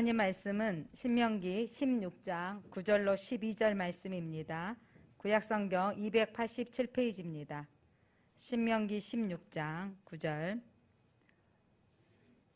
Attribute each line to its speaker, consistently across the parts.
Speaker 1: 하나님 말씀은 신명기 16장 9절로 12절 말씀입니다. 구약성경 287페이지입니다. 신명기 16장 9절.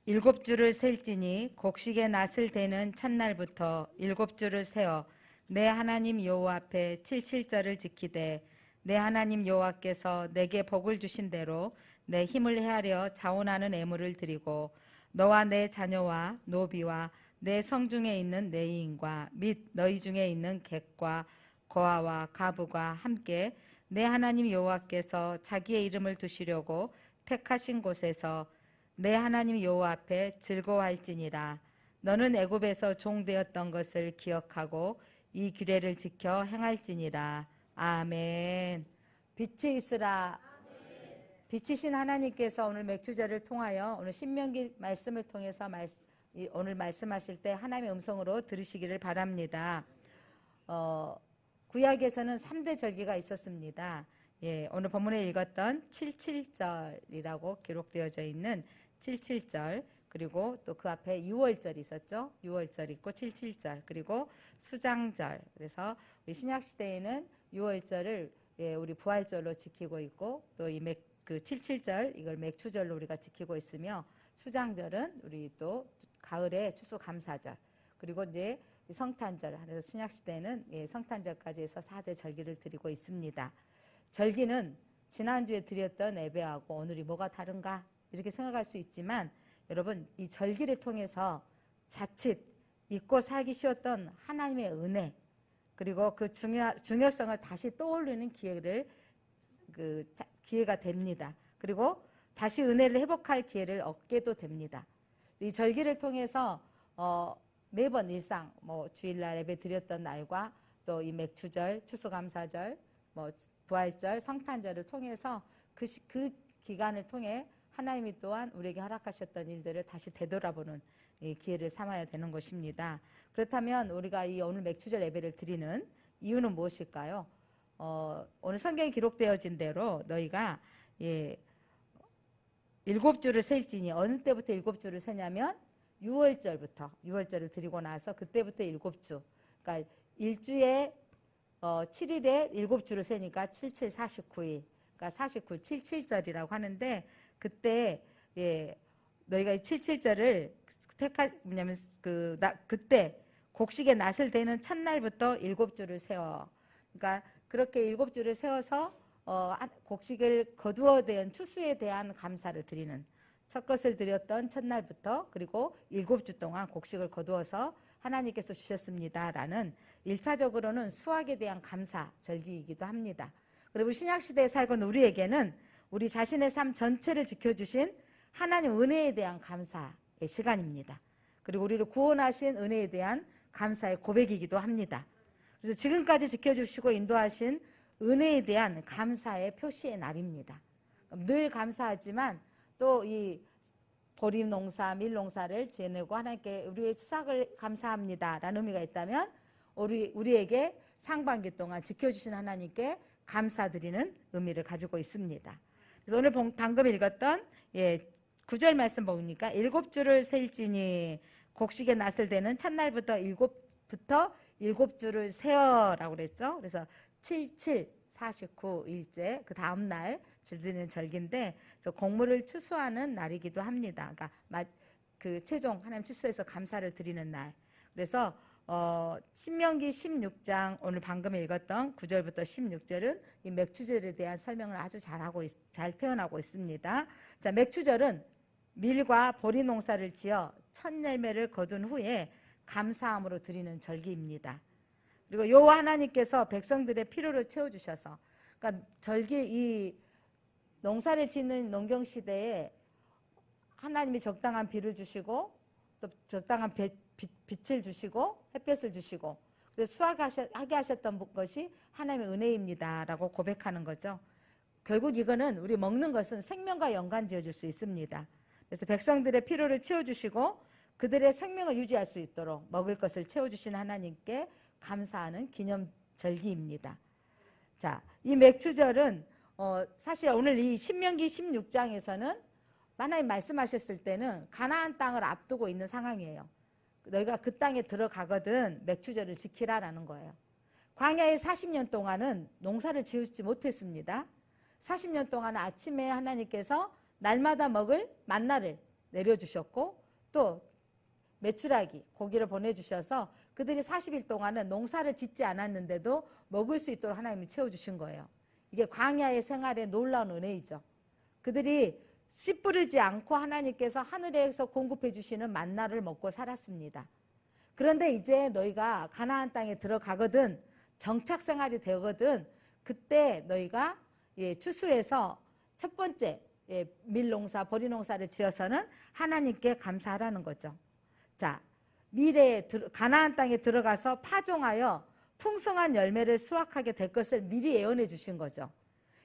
Speaker 1: 일곱 줄을 셀지니 곡식의 낫을 대는 첫날부터 일곱 줄을 세어 내 하나님 여호와 앞에 77절을 지키되 내 하나님 여호와께서 내게 복을 주신 대로 내 힘을 헤아려 자원하는 애물을 드리고 너와 내 자녀와 노비와 내 성중에 있는 내인과 및 너희 중에 있는 객과 고아와 가부가 함께 내 하나님 여호와께서 자기의 이름을 두시려고 택하신 곳에서 내 하나님 여호와 앞에 즐거워할지니라. 너는 애굽에서 종되었던 것을 기억하고 이 규례를 지켜 행할지니라. 아멘. 빛이 있으라. 빛이신 하나님께서 오늘 맥주절을 통하여 오늘 신명기 말씀을 통해서 오늘 말씀하실 때 하나님의 음성으로 들으시기를 바랍니다. 구약에서는 3대 절기가 있었습니다. 오늘 본문에 읽었던 77절이라고 기록되어져 있는 77절, 그리고 또 그 앞에 6월절이 있었죠. 6월절 있고 77절, 그리고 수장절. 그래서 우리 신약시대에는 6월절을 우리 부활절로 지키고 있고, 또 이 77절 이걸 맥추절로 우리가 지키고 있으며, 수장절은 우리 또 가을에 추수감사절, 그리고 이제 성탄절. 그래서 신약시대에는 성탄절까지 해서 4대 절기를 드리고 있습니다. 절기는 지난주에 드렸던 예배하고 오늘이 뭐가 다른가 이렇게 생각할 수 있지만, 여러분 이 절기를 통해서 자칫 잊고 살기 쉬웠던 하나님의 은혜, 그리고 그 중요성을 다시 떠올리는 기회가 됩니다. 그리고 다시 은혜를 회복할 기회를 얻게도 됩니다. 이 절기를 통해서 매번 일상, 주일날 예배 드렸던 날과 또 이 맥추절, 추수감사절, 부활절, 성탄절을 통해서 그 기간을 통해 하나님이 또한 우리에게 허락하셨던 일들을 다시 되돌아보는 기회를 삼아야 되는 것입니다. 그렇다면 우리가 이 오늘 맥추절 예배를 드리는 이유는 무엇일까요? 오늘 성경에 기록되어진 대로 너희가 일곱 줄을 셀지니, 어느 때부터 일곱 줄을 세냐면 6월절을 드리고 나서 그때부터 일곱 주, 그러니까 일주에 7일에 일곱 줄을 세니까 77, 49일, 그러니까 49, 77절이라고 하는데, 그때 너희가 이 77절을 뭐냐면 그때 곡식의 낫을 대는 첫날부터 일곱 줄을 세워. 그러니까 그렇게 일곱 줄을 세워서 곡식을 거두어 된 추수에 대한 감사를 드리는, 첫 것을 드렸던 첫날부터 그리고 일곱 주 동안 곡식을 거두어서 하나님께서 주셨습니다라는 1차적으로는 수확에 대한 감사 절기이기도 합니다. 그리고 신약시대에 살고 있는 우리에게는 우리 자신의 삶 전체를 지켜주신 하나님 은혜에 대한 감사의 시간입니다. 그리고 우리를 구원하신 은혜에 대한 감사의 고백이기도 합니다. 그래서 지금까지 지켜주시고 인도하신 은혜에 대한 감사의 표시의 날입니다. 늘 감사하지만 또 이 보림 농사, 밀 농사를 지내고 하나님께 우리의 수확을 감사합니다라는 의미가 있다면, 우리에게 상반기 동안 지켜주신 하나님께 감사드리는 의미를 가지고 있습니다. 그래서 오늘 방금 읽었던 9절 말씀 보니까 일곱 줄을 셀지니 곡식의 낫을 대는 첫날부터 일곱 줄을 세어라고 그랬죠. 그래서 77, 49일째 그 다음 날 드리는 절기인데, 곡물을 추수하는 날이기도 합니다. 그러니까 그 최종 하나님 추수해서 감사를 드리는 날. 그래서 신명기 16장 오늘 방금 읽었던 9절부터 16절은 이 맥추절에 대한 설명을 아주 잘 표현하고 있습니다. 자, 맥추절은 밀과 보리 농사를 지어 첫 열매를 거둔 후에 감사함으로 드리는 절기입니다. 그리고 여호와 하나님께서 백성들의 필요를 채워주셔서, 그러니까 이 농사를 짓는 농경 시대에 하나님이 적당한 비를 주시고 또 적당한 빛을 주시고 햇볕을 주시고, 그래서 수확하게 하셨던 것이 하나님의 은혜입니다라고 고백하는 거죠. 결국 이거는 우리 먹는 것은 생명과 연관지어 줄 수 있습니다. 그래서 백성들의 필요를 채워주시고 그들의 생명을 유지할 수 있도록 먹을 것을 채워주신 하나님께 감사하는 기념절기입니다. 자, 이 맥추절은 사실 오늘 이 신명기 16장에서는 하나님 말씀하셨을 때는 가나안 땅을 앞두고 있는 상황이에요. 너희가 그 땅에 들어가거든 맥추절을 지키라라는 거예요. 광야의 40년 동안은 농사를 지으지 못했습니다. 40년 동안 아침에 하나님께서 날마다 먹을 만나를 내려주셨고 또 메추라기 고기를 보내주셔서 그들이 40일 동안은 농사를 짓지 않았는데도 먹을 수 있도록 하나님이 채워주신 거예요. 이게 광야의 생활의 놀라운 은혜이죠. 그들이 씨 뿌리지 않고 하나님께서 하늘에서 공급해 주시는 만나를 먹고 살았습니다. 그런데 이제 너희가 가나안 땅에 들어가거든 정착 생활이 되거든 그때 너희가 추수해서 첫 번째 밀농사 보리농사를 지어서는 하나님께 감사하라는 거죠. 자, 미래에 가나안 땅에 들어가서 파종하여 풍성한 열매를 수확하게 될 것을 미리 예언해 주신 거죠.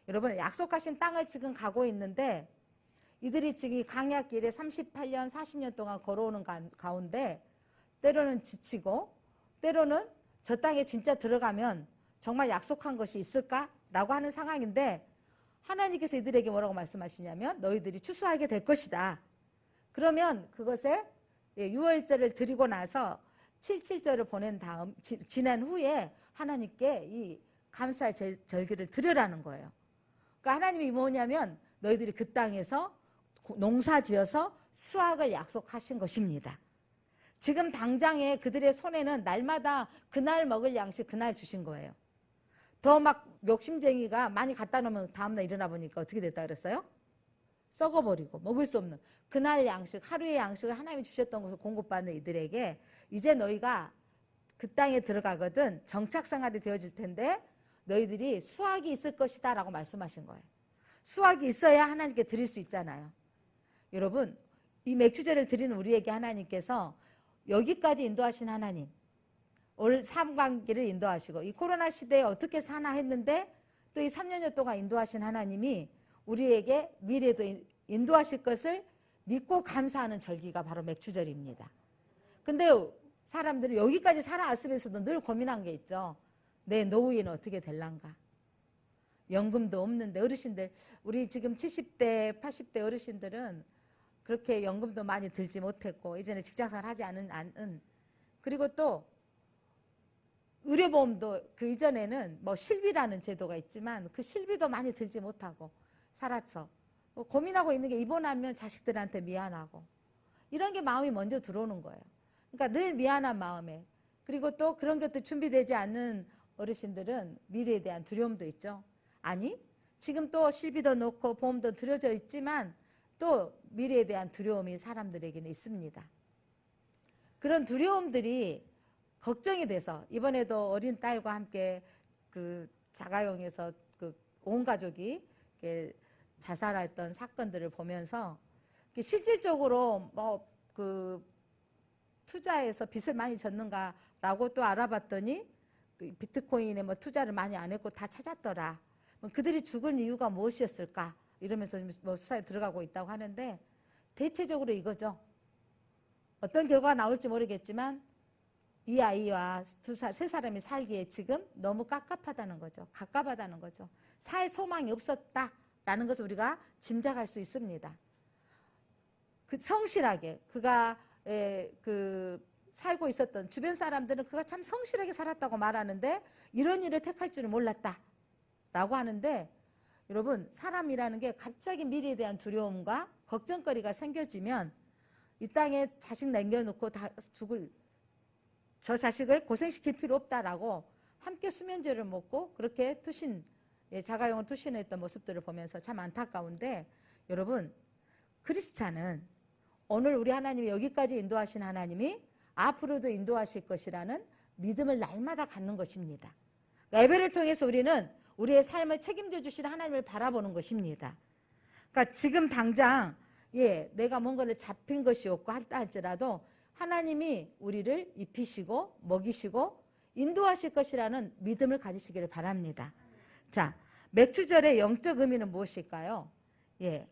Speaker 1: 여러분 약속하신 땅을 지금 가고 있는데 이들이 지금 광야길에 38년 40년 동안 걸어오는 가운데 때로는 지치고 때로는 저 땅에 진짜 들어가면 정말 약속한 것이 있을까라고 하는 상황인데 하나님께서 이들에게 뭐라고 말씀하시냐면 너희들이 추수하게 될 것이다. 그러면 그것에 유월절을 드리고 나서 77절을 보낸 다음 지난 후에 하나님께 이 감사의 절기를 드리라는 거예요. 그러니까 하나님이 뭐냐면 너희들이 그 땅에서 농사 지어서 수확을 약속하신 것입니다. 지금 당장에 그들의 손에는 날마다 그날 먹을 양식 그날 주신 거예요. 더 막 욕심쟁이가 많이 갖다 놓으면 다음날 일어나 보니까 어떻게 됐다 그랬어요? 썩어버리고 먹을 수 없는 그날 양식 하루의 양식을 하나님이 주셨던 것을 공급받는 이들에게 이제 너희가 그 땅에 들어가거든 정착생활이 되어질 텐데 너희들이 수확이 있을 것이다 라고 말씀하신 거예요. 수확이 있어야 하나님께 드릴 수 있잖아요. 여러분 이 맥추제를 드리는 우리에게 하나님께서 여기까지 인도하신 하나님 올 삼강기를 인도하시고 이 코로나 시대에 어떻게 사나 했는데 또 이 3년여 동안 인도하신 하나님이 우리에게 미래에도 인도하실 것을 믿고 감사하는 절기가 바로 맥추절입니다. 근데 사람들이 여기까지 살아왔으면서도 늘 고민한 게 있죠. 내 노후에는 어떻게 될란가. 연금도 없는데 어르신들 우리 지금 70대 80대 어르신들은 그렇게 연금도 많이 들지 못했고 이제는 직장생활 하지 않은 그리고 또 의료보험도 그 이전에는 뭐 실비라는 제도가 있지만 그 실비도 많이 들지 못하고 살았어. 고민하고 있는 게 입원하면 자식들한테 미안하고 이런 게 마음이 먼저 들어오는 거예요. 그러니까 늘 미안한 마음에 그리고 또 그런 것도 준비되지 않는 어르신들은 미래에 대한 두려움도 있죠. 아니 지금 또 실비도 놓고 보험도 들여져 있지만 또 미래에 대한 두려움이 사람들에게는 있습니다. 그런 두려움들이 걱정이 돼서 이번에도 어린 딸과 함께 그 자가용에서 그 온 가족이 자살했던 사건들을 보면서 실질적으로 뭐 그 투자해서 빚을 많이 졌는가라고 또 알아봤더니 그 비트코인에 뭐 투자를 많이 안 했고 다 찾았더라. 그들이 죽은 이유가 무엇이었을까? 이러면서 뭐 수사에 들어가고 있다고 하는데 대체적으로 이거죠. 어떤 결과가 나올지 모르겠지만 이 아이와 세 사람이 살기에 지금 너무 깝깝하다는 거죠. 갑갑하다는 거죠. 살 소망이 없었다라는 것을 우리가 짐작할 수 있습니다. 그 성실하게 그가 그 살고 있었던 주변 사람들은 그가 참 성실하게 살았다고 말하는데 이런 일을 택할 줄은 몰랐다라고 하는데 여러분 사람이라는 게 갑자기 미래에 대한 두려움과 걱정거리가 생겨지면 이 땅에 자식 남겨놓고 다 죽을 저 자식을 고생시킬 필요 없다라고 함께 수면제를 먹고 그렇게 자가용을 투신했던 모습들을 보면서 참 안타까운데 여러분 크리스찬은 오늘 우리 하나님이 여기까지 인도하신 하나님이 앞으로도 인도하실 것이라는 믿음을 날마다 갖는 것입니다. 예배를 통해서 우리는 우리의 삶을 책임져 주시는 하나님을 바라보는 것입니다. 그러니까 지금 당장 내가 뭔가를 잡힌 것이 없고 할지라도 하나님이 우리를 입히시고 먹이시고 인도하실 것이라는 믿음을 가지시기를 바랍니다. 자, 맥추절의 영적 의미는 무엇일까요?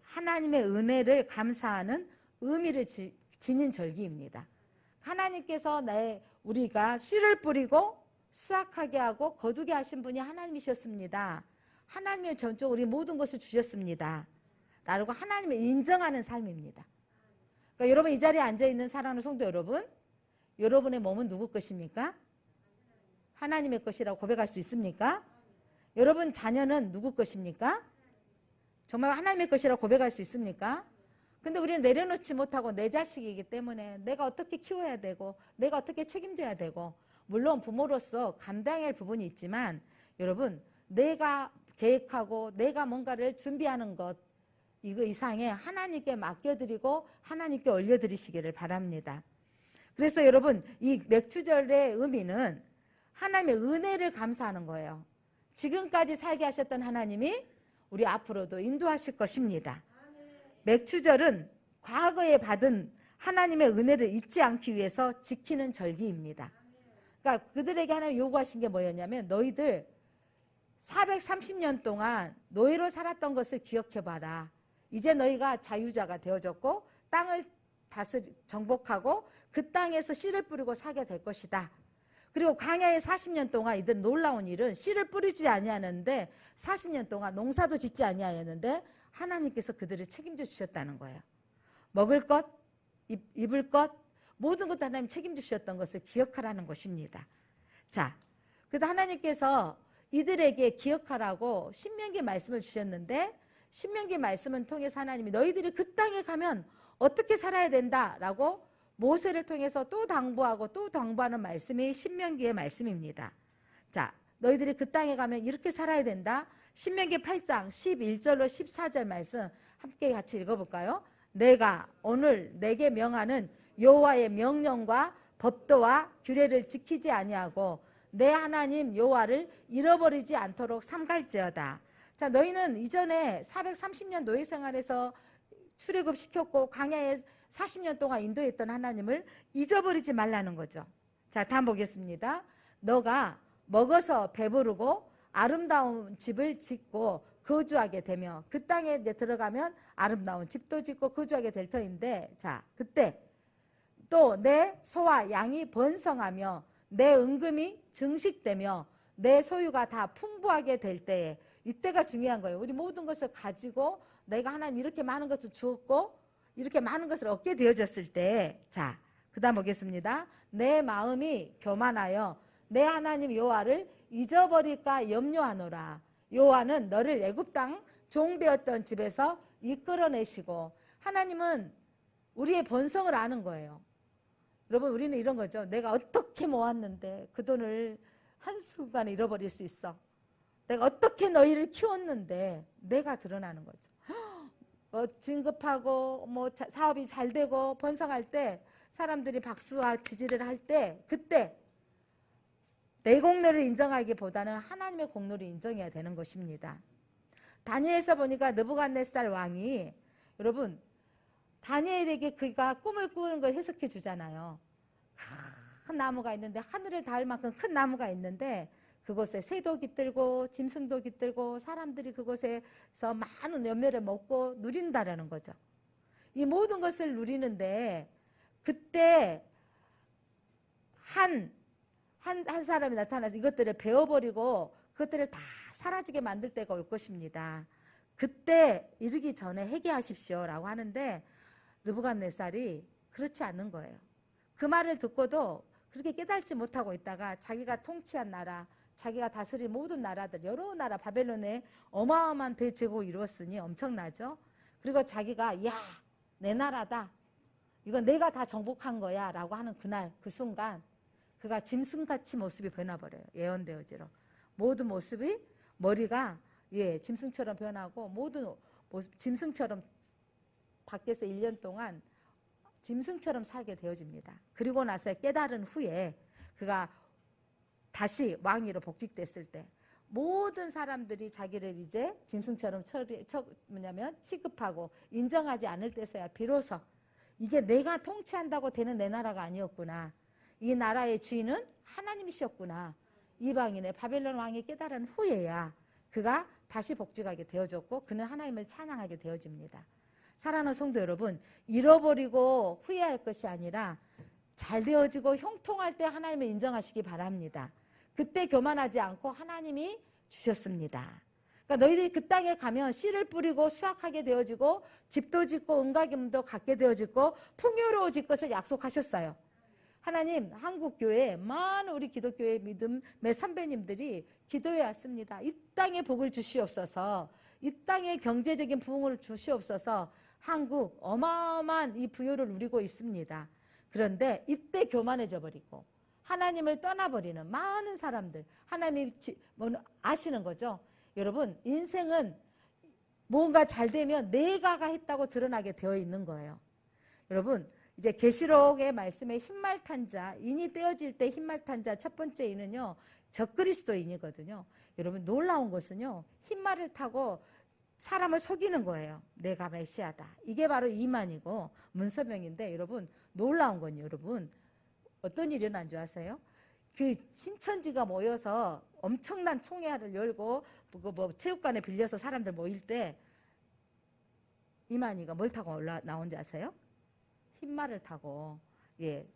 Speaker 1: 하나님의 은혜를 감사하는 의미를 지닌 절기입니다. 하나님께서 우리가 씨를 뿌리고 수확하게 하고 거두게 하신 분이 하나님이셨습니다. 하나님의 전적 우리 모든 것을 주셨습니다. 라고 하나님을 인정하는 삶입니다. 그러니까 여러분 이 자리에 앉아있는 사랑하는 성도 여러분 여러분의 몸은 누구 것입니까? 하나님의 것이라고 고백할 수 있습니까? 여러분 자녀는 누구 것입니까? 정말 하나님의 것이라고 고백할 수 있습니까? 근데 우리는 내려놓지 못하고 내 자식이기 때문에 내가 어떻게 키워야 되고 내가 어떻게 책임져야 되고, 물론 부모로서 감당해야 할 부분이 있지만 여러분, 내가 계획하고 내가 뭔가를 준비하는 것, 이거 이상에 하나님께 맡겨드리고 하나님께 올려드리시기를 바랍니다. 그래서 여러분, 이 맥추절의 의미는 하나님의 은혜를 감사하는 거예요. 지금까지 살게 하셨던 하나님이 우리 앞으로도 인도하실 것입니다. 맥추절은 과거에 받은 하나님의 은혜를 잊지 않기 위해서 지키는 절기입니다. 그러니까 그들에게 하나님 요구하신 게 뭐였냐면, 너희들 430년 동안 노예로 살았던 것을 기억해봐라. 이제 너희가 자유자가 되어졌고 땅을 정복하고 그 땅에서 씨를 뿌리고 살게 될 것이다. 그리고 광야에 40년 동안 이들 놀라운 일은 씨를 뿌리지 아니하는데 40년 동안 농사도 짓지 아니하였는데 하나님께서 그들을 책임져 주셨다는 거예요. 먹을 것, 입을 것, 모든 것 하나님 책임져 주셨던 것을 기억하라는 것입니다. 자, 그래서 하나님께서 이들에게 기억하라고 신명기 말씀을 주셨는데, 신명기 말씀을 통해서 하나님이 너희들이 그 땅에 가면 어떻게 살아야 된다라고 모세를 통해서 또 당부하고 또 당부하는 말씀이 신명기의 말씀입니다. 자, 너희들이 그 땅에 가면 이렇게 살아야 된다. 신명기 8장 11절로 14절 말씀 함께 같이 읽어볼까요? 내가 오늘 내게 명하는 여호와의 명령과 법도와 규례를 지키지 아니하고 내 하나님 여호와를 잃어버리지 않도록 삼갈지어다. 자, 너희는 이전에 430년 노예 생활에서 출애굽시켰고 광야에 40년 동안 인도했던 하나님을 잊어버리지 말라는 거죠. 자, 다음 보겠습니다. 너가 먹어서 배부르고 아름다운 집을 짓고 거주하게 되며 그 땅에 들어가면 아름다운 집도 짓고 거주하게 될 터인데, 자, 그때 또 내 소와 양이 번성하며 내 은금이 증식되며 내 소유가 다 풍부하게 될 때에, 이때가 중요한 거예요. 우리 모든 것을 가지고 내가 하나님 이렇게 많은 것을 주었고 이렇게 많은 것을 얻게 되어졌을 때, 자, 그 다음 보겠습니다. 내 마음이 교만하여 내 하나님 여호와를 잊어버릴까 염려하노라. 여호와는 너를 애굽 땅 종되었던 집에서 이끌어내시고, 하나님은 우리의 본성을 아는 거예요. 여러분, 우리는 이런 거죠. 내가 어떻게 모았는데 그 돈을 한순간에 잃어버릴 수 있어. 내가 어떻게 너희를 키웠는데, 내가 드러나는 거죠. 진급하고 사업이 잘 되고 번성할 때 사람들이 박수와 지지를 할 때, 그때 내 공로를 인정하기보다는 하나님의 공로를 인정해야 되는 것입니다. 다니엘서 보니까 느부갓네살 왕이, 여러분, 다니엘에게 그가 꿈을 꾸는 걸 해석해 주잖아요. 큰 나무가 있는데, 하늘을 닿을 만큼 큰 나무가 있는데 그곳에 새도 깃들고 짐승도 깃들고 사람들이 그곳에서 많은 열매를 먹고 누린다라는 거죠. 이 모든 것을 누리는데 그때 한 사람이 나타나서 이것들을 베어버리고 그것들을 다 사라지게 만들 때가 올 것입니다. 그때 이르기 전에 회개하십시오라고 하는데, 느부갓네살이 그렇지 않는 거예요. 그 말을 듣고도 그렇게 깨달지 못하고 있다가 자기가 통치한 나라, 자기가 다스린 모든 나라들, 여러 나라 바벨론에 어마어마한 대제국을 이루었으니 엄청나죠. 그리고 자기가 야, 내 나라다, 이건 내가 다 정복한 거야 라고 하는 그날, 그 순간 그가 짐승같이 모습이 변화버려요. 예언되어지로 모든 모습이, 머리가 짐승처럼 변하고 모든 모습 짐승처럼 밖에서 1년 동안 짐승처럼 살게 되어집니다. 그리고 나서 깨달은 후에 그가 다시 왕위로 복직됐을 때 모든 사람들이 자기를 이제 짐승처럼 취급하고 인정하지 않을 때서야 비로소 이게 내가 통치한다고 되는 내 나라가 아니었구나, 이 나라의 주인은 하나님이셨구나, 이방인의 바벨론 왕이 깨달은 후에야 그가 다시 복직하게 되어졌고 그는 하나님을 찬양하게 되어집니다. 사랑하는 성도 여러분, 잃어버리고 후회할 것이 아니라 잘 되어지고 형통할 때 하나님을 인정하시기 바랍니다. 그때 교만하지 않고 하나님이 주셨습니다. 그러니까 너희들이 그 땅에 가면 씨를 뿌리고 수확하게 되어지고 집도 짓고 은과 금도 갖게 되어지고 풍요로워질 것을 약속하셨어요. 하나님 한국교회 많은 우리 기독교의 믿음의 선배님들이 기도해 왔습니다. 이 땅에 복을 주시옵소서. 이 땅에 경제적인 부흥을 주시옵소서. 한국 어마어마한 이 부여를 누리고 있습니다. 그런데 이때 교만해져 버리고 하나님을 떠나버리는 많은 사람들, 하나님이 아시는 거죠. 여러분, 인생은 뭔가 잘 되면 내가가 했다고 드러나게 되어 있는 거예요. 여러분, 이제 계시록의 말씀에 흰말 탄 자, 인이 떼어질 때 흰말 탄 자 첫 번째 인은요, 적그리스도인이거든요. 여러분, 놀라운 것은요, 흰말을 타고 사람을 속이는 거예요. 내가 메시아다. 이게 바로 이만이고 문서병인데, 여러분, 놀라운 건요, 여러분, 어떤 일이 일어난 줄 아세요? 그 신천지가 모여서 엄청난 총회를 열고 체육관에 빌려서 사람들 모일 때 이만희가 뭘 타고 나온 줄 아세요? 흰말을 타고, 예,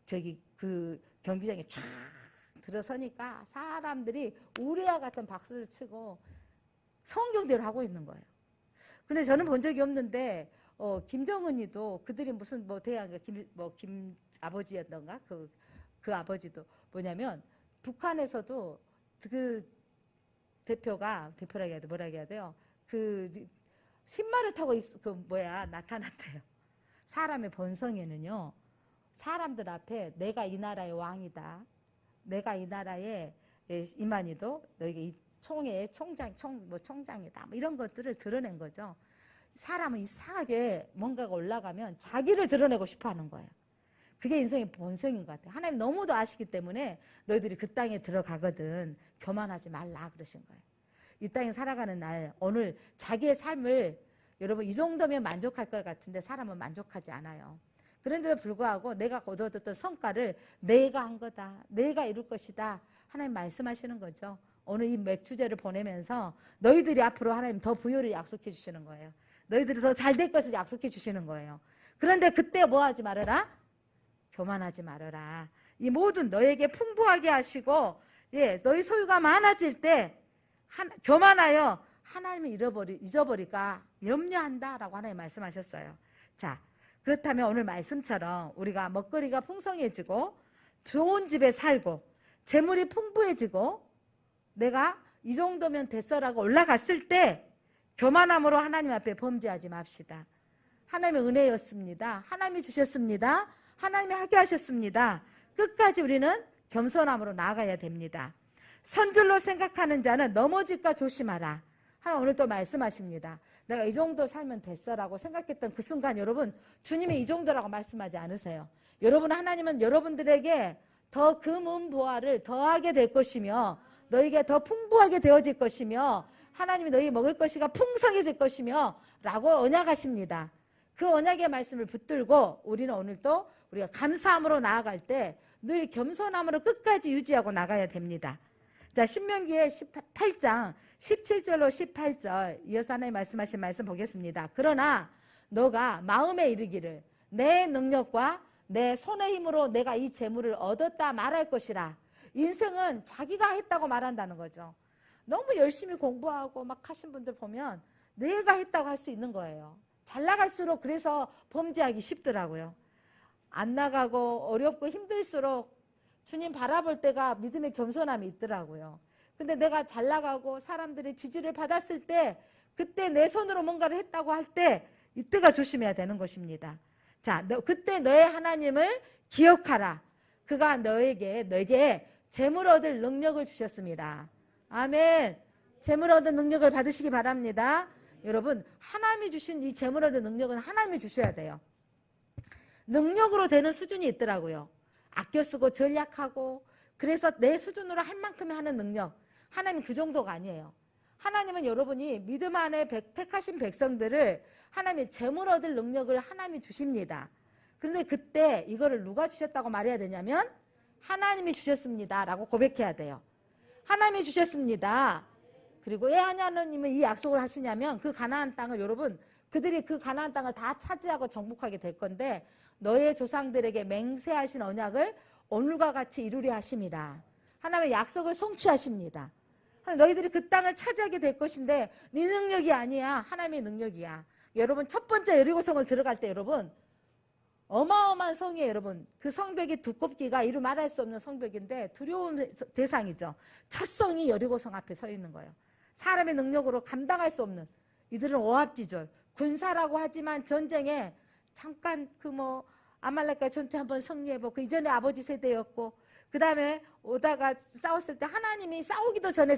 Speaker 1: 저기 그 경기장에 쫙 들어서니까 사람들이 우레와 같은 박수를 치고 성경대로 하고 있는 거예요. 근데 저는 본 적이 없는데, 김정은이도 그들이 무슨 김 아버지였던가? 그 아버지도 뭐냐면, 북한에서도 그 대표라고 해야 돼, 뭐라고 해야 돼요? 신발을 타고 나타났대요. 사람의 본성에는요, 사람들 앞에 내가 이 나라의 왕이다. 내가 이 나라의 이만희도 너에게 이 총회의 총장이다. 이런 것들을 드러낸 거죠. 사람은 이상하게 뭔가가 올라가면 자기를 드러내고 싶어 하는 거예요. 그게 인생의 본성인 것 같아요. 하나님 너무도 아시기 때문에 너희들이 그 땅에 들어가거든 교만하지 말라 그러신 거예요. 이 땅에 살아가는 날, 오늘 자기의 삶을, 여러분, 이 정도면 만족할 것 같은데 사람은 만족하지 않아요. 그런데도 불구하고 내가 거두었던 성과를 내가 한 거다, 내가 이룰 것이다, 하나님 말씀하시는 거죠. 오늘 이 맥주제를 보내면서 너희들이 앞으로 하나님 더 부여를 약속해 주시는 거예요. 너희들이 더 잘 될 것을 약속해 주시는 거예요. 그런데 그때 뭐 하지 말아라? 교만하지 말아라. 이 모든 너에게 풍부하게 하시고, 예, 너희 소유가 많아질 때 교만하여 하나님을 잊어버릴까 염려한다라고 하나님 말씀하셨어요. 자, 그렇다면 오늘 말씀처럼 우리가 먹거리가 풍성해지고 좋은 집에 살고 재물이 풍부해지고 내가 이 정도면 됐어라고 올라갔을 때 교만함으로 하나님 앞에 범죄하지 맙시다. 하나님의 은혜였습니다. 하나님이 주셨습니다. 하나님이 하게 하셨습니다. 끝까지 우리는 겸손함으로 나아가야 됩니다. 선줄로 생각하는 자는 넘어질까 조심하라. 하나님 오늘 또 말씀하십니다. 내가 이 정도 살면 됐어라고 생각했던 그 순간, 여러분, 주님이 이 정도라고 말씀하지 않으세요. 여러분, 하나님은 여러분들에게 더 금은 보화를 더하게 될 것이며 너에게 더 풍부하게 되어질 것이며 하나님이 너희 먹을 것이가 풍성해질 것이며 라고 언약하십니다. 그 언약의 말씀을 붙들고 우리는 오늘 또 우리가 감사함으로 나아갈 때 늘 겸손함으로 끝까지 유지하고 나가야 됩니다. 자, 신명기의 18장 17절로 18절 이어서 하나님 말씀하신 말씀 보겠습니다. 그러나 너가 마음에 이르기를 내 능력과 내 손의 힘으로 내가 이 재물을 얻었다 말할 것이라. 인생은 자기가 했다고 말한다는 거죠. 너무 열심히 공부하고 막 하신 분들 보면 내가 했다고 할 수 있는 거예요. 잘 나갈수록 그래서 범죄하기 쉽더라고요. 안 나가고 어렵고 힘들수록 주님 바라볼 때가 믿음의 겸손함이 있더라고요. 근데 내가 잘 나가고 사람들의 지지를 받았을 때 그때 내 손으로 뭔가를 했다고 할 때 이때가 조심해야 되는 것입니다. 자, 그때 너의 하나님을 기억하라. 그가 너에게 재물 얻을 능력을 주셨습니다. 아멘. 재물 얻을 능력을 받으시기 바랍니다. 여러분, 하나님이 주신 이 재물 얻을 능력은 하나님이 주셔야 돼요. 능력으로 되는 수준이 있더라고요. 아껴 쓰고 전략하고 그래서 내 수준으로 할 만큼의 하는 능력. 하나님 그 정도가 아니에요. 하나님은 여러분이 믿음 안에 택하신 백성들을 하나님이 재물 얻을 능력을 하나님이 주십니다. 그런데 그때 이거를 누가 주셨다고 말해야 되냐면 하나님이 주셨습니다 라고 고백해야 돼요. 하나님이 주셨습니다. 그리고 왜 하나님은 이 약속을 하시냐면 그 가나안 땅을, 여러분, 그들이 그 가나안 땅을 다 차지하고 정복하게 될 건데 너의 조상들에게 맹세하신 언약을 오늘과 같이 이루려 하십니다. 하나님의 약속을 성취하십니다. 너희들이 그 땅을 차지하게 될 것인데 네 능력이 아니야. 하나님의 능력이야. 여러분, 첫 번째 여리고성을 들어갈 때 여러분 어마어마한 성이에요, 여러분. 그 성벽의 두껍기가 이루 말할 수 없는 성벽인데 두려운 대상이죠. 첫 성이 여리고성 앞에 서 있는 거예요. 사람의 능력으로 감당할 수 없는, 이들은 오합지졸, 군사라고 하지만 전쟁에 잠깐 아말렉과 전투 한번 승리해보고, 그 이전에 아버지 세대였고, 그 다음에 오다가 싸웠을 때 하나님이 싸우기도 전에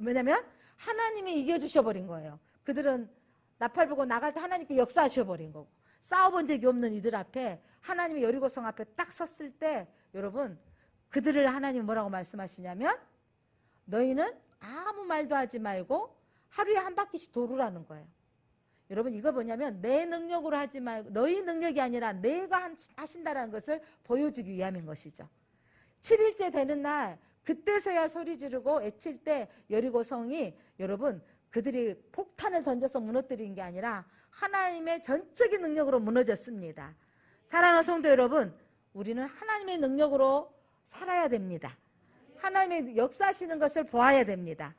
Speaker 1: 뭐냐면 하나님이 이겨주셔버린 거예요. 그들은 나팔 보고 나갈 때 하나님께 역사하셔버린 거고, 싸워본 적이 없는 이들 앞에 하나님이 여리고성 앞에 딱 섰을 때, 여러분, 그들을 하나님이 뭐라고 말씀하시냐면, 너희는 아무 말도 하지 말고 하루에 한 바퀴씩 도르라는 거예요. 여러분, 이거 뭐냐면 내 능력으로 하지 말고, 너희 능력이 아니라 내가 하신다라는 것을 보여주기 위함인 것이죠. 7일째 되는 날, 그때서야 소리 지르고 외칠 때 여리고성이, 여러분, 그들이 폭탄을 던져서 무너뜨린 게 아니라 하나님의 전적인 능력으로 무너졌습니다. 사랑하는 성도 여러분, 우리는 하나님의 능력으로 살아야 됩니다. 하나님의 역사하시는 것을 보아야 됩니다.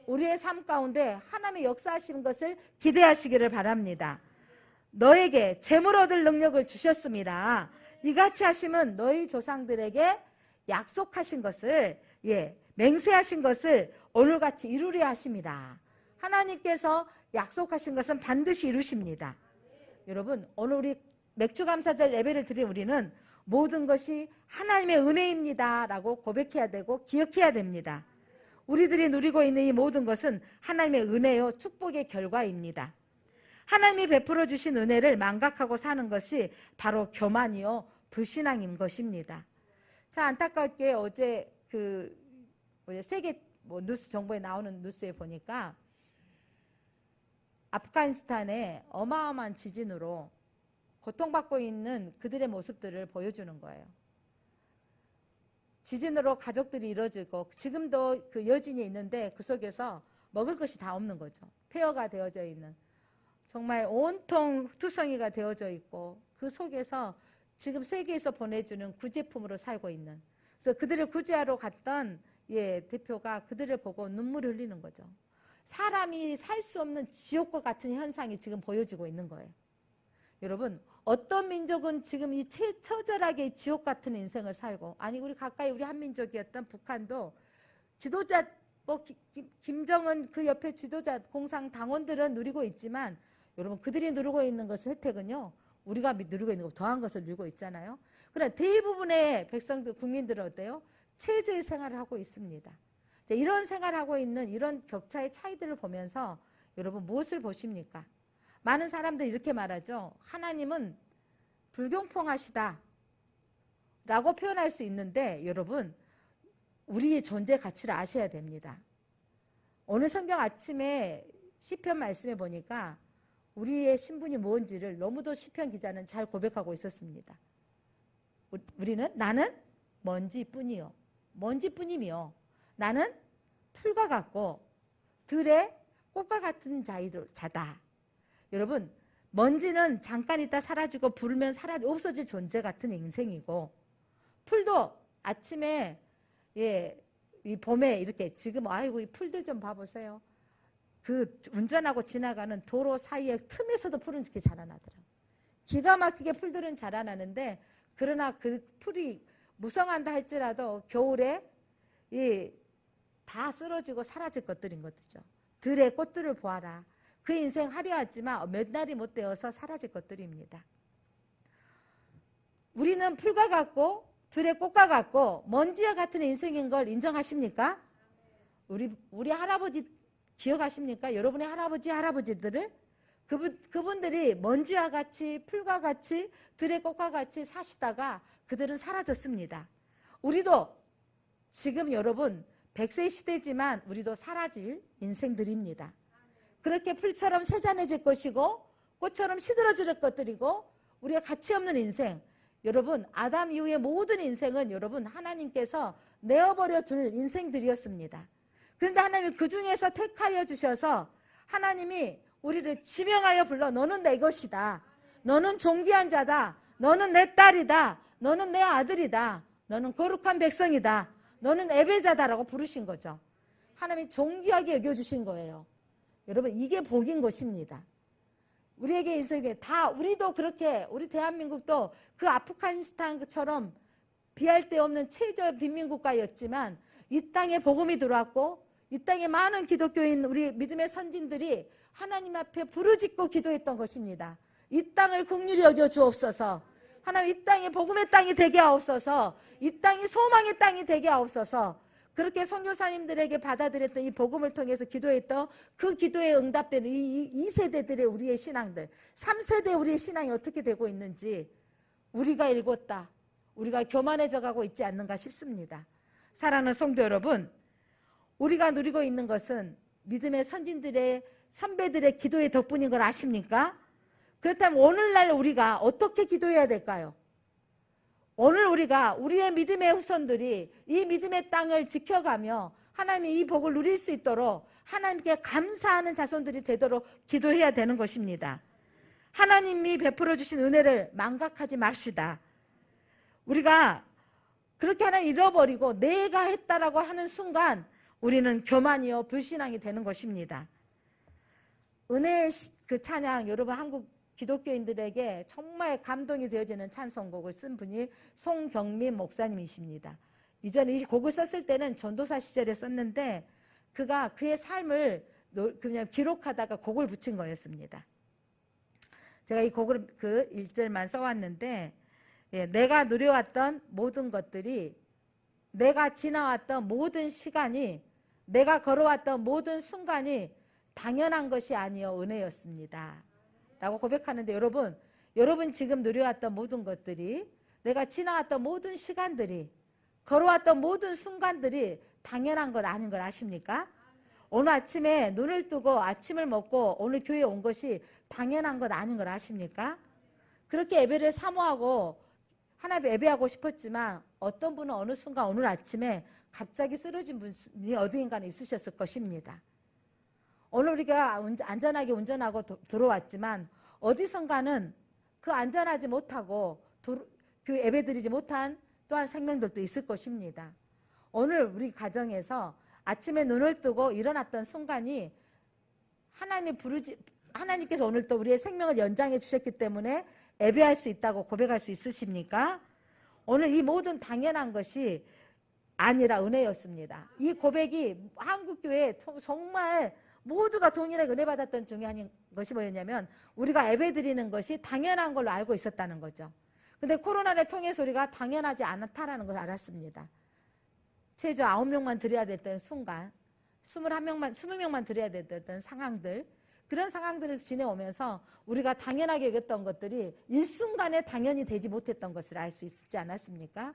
Speaker 1: 우리의 삶 가운데 하나님의 역사하시는 것을 기대하시기를 바랍니다. 너에게 재물 얻을 능력을 주셨습니다. 이같이 하심은 너희 조상들에게 약속하신 것을, 맹세하신 것을 오늘같이 이루려 하십니다. 하나님께서 약속하신 것은 반드시 이루십니다. 여러분, 오늘 우리 맥주감사절 예배를 드린 우리는 모든 것이 하나님의 은혜입니다 라고 고백해야 되고 기억해야 됩니다. 우리들이 누리고 있는 이 모든 것은 하나님의 은혜요, 축복의 결과입니다. 하나님이 베풀어 주신 은혜를 망각하고 사는 것이 바로 교만이요, 불신앙인 것입니다. 자, 안타깝게 어제 세계 뉴스 정보에 나오는 뉴스에 보니까 아프가니스탄의 어마어마한 지진으로 고통받고 있는 그들의 모습들을 보여주는 거예요. 지진으로 가족들이 이루어지고 지금도 그 여진이 있는데 그 속에서 먹을 것이 다 없는 거죠. 폐허가 되어져 있는, 정말 온통 투성이가 되어져 있고, 그 속에서 지금 세계에서 보내주는 구제품으로 살고 있는, 그래서 그들을 구제하러 갔던 대표가 그들을 보고 눈물을 흘리는 거죠. 사람이 살 수 없는 지옥과 같은 현상이 지금 보여지고 있는 거예요. 여러분, 어떤 민족은 지금 이 처절하게 지옥 같은 인생을 살고, 아니 우리 가까이 우리 한민족이었던 북한도 지도자, 김정은 그 옆에 지도자 공상 당원들은 누리고 있지만, 여러분, 그들이 누리고 있는 것은 혜택은요, 우리가 누리고 있는 것 더한 것을 누리고 있잖아요. 그러나 대부분의 백성들, 국민들은 어때요? 최저의 생활을 하고 있습니다. 이런 생활을 하고 있는 이런 격차의 차이들을 보면서 여러분 무엇을 보십니까? 많은 사람들이 이렇게 말하죠. 하나님은 불공평하시다 라고 표현할 수 있는데, 여러분, 우리의 존재 가치를 아셔야 됩니다. 오늘 성경 아침에 시편 말씀에 보니까 우리의 신분이 뭔지를 너무도 시편 기자는 잘 고백하고 있었습니다. 우리는, 나는 먼지뿐이요, 먼지뿐이며 나는 풀과 같고 들의 꽃과 같은 자다. 여러분, 먼지는 잠깐 있다 사라지고 부르면 없어질 존재 같은 인생이고, 풀도 아침에 이 봄에 이렇게 지금 아이고 이 풀들 좀 봐보세요. 그 운전하고 지나가는 도로 사이에 틈에서도 풀은 이렇게 자라나더라고요. 기가 막히게 풀들은 자라나는데, 그러나 그 풀이 무성한다 할지라도 겨울에 다 쓰러지고 사라질 것들인 것이죠. 들의 꽃들을 보아라. 그 인생 화려하지만 몇 날이 못 되어서 사라질 것들입니다. 우리는 풀과 같고 들의 꽃과 같고 먼지와 같은 인생인 걸 인정하십니까? 우리 할아버지 기억하십니까? 여러분의 할아버지들을 그분들이 먼지와 같이 풀과 같이 들의 꽃과 같이 사시다가 그들은 사라졌습니다. 우리도 지금 여러분 100세 시대지만 우리도 사라질 인생들입니다. 그렇게 풀처럼 세잔해질 것이고 꽃처럼 시들어질 것들이고 우리가 가치 없는 인생, 여러분 아담 이후의 모든 인생은 여러분 하나님께서 내어버려 둘 인생들이었습니다. 그런데 하나님이 그 중에서 택하여 주셔서 하나님이 우리를 지명하여 불러 너는 내 것이다. 너는 존귀한 자다. 너는 내 딸이다. 너는 내 아들이다. 너는 거룩한 백성이다. 너는 예배자다라고 부르신 거죠. 하나님이 존귀하게 여겨주신 거예요. 여러분 이게 복인 것입니다. 우리에게 인생에 다 우리도 그렇게 우리 대한민국도 그 아프가니스탄처럼 비할 데 없는 최저 빈민국가였지만 이 땅에 복음이 들어왔고 이 땅에 많은 기독교인 우리 믿음의 선진들이 하나님 앞에 부르짖고 기도했던 것입니다. 이 땅을 긍휼히 여겨 주옵소서. 하나님 이 땅이 복음의 땅이 되게 하옵소서. 이 땅이 소망의 땅이 되게 하옵소서. 그렇게 선교사님들에게 받아들였던 이 복음을 통해서 기도했던 그 기도에 응답되는 이 세대들의 우리의 신앙들, 3세대 우리의 신앙이 어떻게 되고 있는지 우리가 읽었다. 우리가 교만해져 가고 있지 않는가 싶습니다. 사랑하는 성도 여러분, 우리가 누리고 있는 것은 믿음의 선진들의 선배들의 기도의 덕분인 걸 아십니까? 그렇다면 오늘날 우리가 어떻게 기도해야 될까요? 오늘 우리가 우리의 믿음의 후손들이 이 믿음의 땅을 지켜가며 하나님이 이 복을 누릴 수 있도록 하나님께 감사하는 자손들이 되도록 기도해야 되는 것입니다. 하나님이 베풀어 주신 은혜를 망각하지 맙시다. 우리가 그렇게 하나 잃어버리고 내가 했다라고 하는 순간 우리는 교만이요 불신앙이 되는 것입니다. 은혜의 그 찬양, 여러분 한국 기독교인들에게 정말 감동이 되어지는 찬송곡을 쓴 분이 송경민 목사님이십니다. 이전에 이 곡을 썼을 때는 전도사 시절에 썼는데 그가 그의 삶을 그냥 기록하다가 곡을 붙인 거였습니다. 제가 이 곡을 그 1절만 써왔는데 내가 누려왔던 모든 것들이, 내가 지나왔던 모든 시간이, 내가 걸어왔던 모든 순간이 당연한 것이 아니요 은혜였습니다 라고 고백하는데, 여러분 지금 누려왔던 모든 것들이, 내가 지나왔던 모든 시간들이, 걸어왔던 모든 순간들이 당연한 것 아닌 걸 아십니까? 오늘 아침에 눈을 뜨고 아침을 먹고 오늘 교회에 온 것이 당연한 것 아닌 걸 아십니까? 그렇게 예배를 사모하고 하나님 예배하고 싶었지만 어떤 분은 어느 순간 오늘 아침에 갑자기 쓰러진 분이 어디인가는 있으셨을 것입니다. 오늘 우리가 안전하게 운전하고 들어왔지만 어디선가는 그 안전하지 못하고 그 예배드리지 못한 또한 생명들도 있을 것입니다. 오늘 우리 가정에서 아침에 눈을 뜨고 일어났던 순간이 하나님께서 오늘 또 우리의 생명을 연장해 주셨기 때문에 예배할 수 있다고 고백할 수 있으십니까? 오늘 이 모든 당연한 것이 아니라 은혜였습니다. 이 고백이 한국교회에 정말 모두가 동일하게 은혜 받았던 중요한 것이 뭐였냐면 우리가 예배 드리는 것이 당연한 걸로 알고 있었다는 거죠. 근데 코로나를 통해서 우리가 당연하지 않다라는 걸 알았습니다. 최저 9명만 드려야 됐던 순간 20명만 드려야 됐던 상황들, 그런 상황들을 지내오면서 우리가 당연하게 여겼던 것들이 일순간에 당연히 되지 못했던 것을 알 수 있지 않았습니까?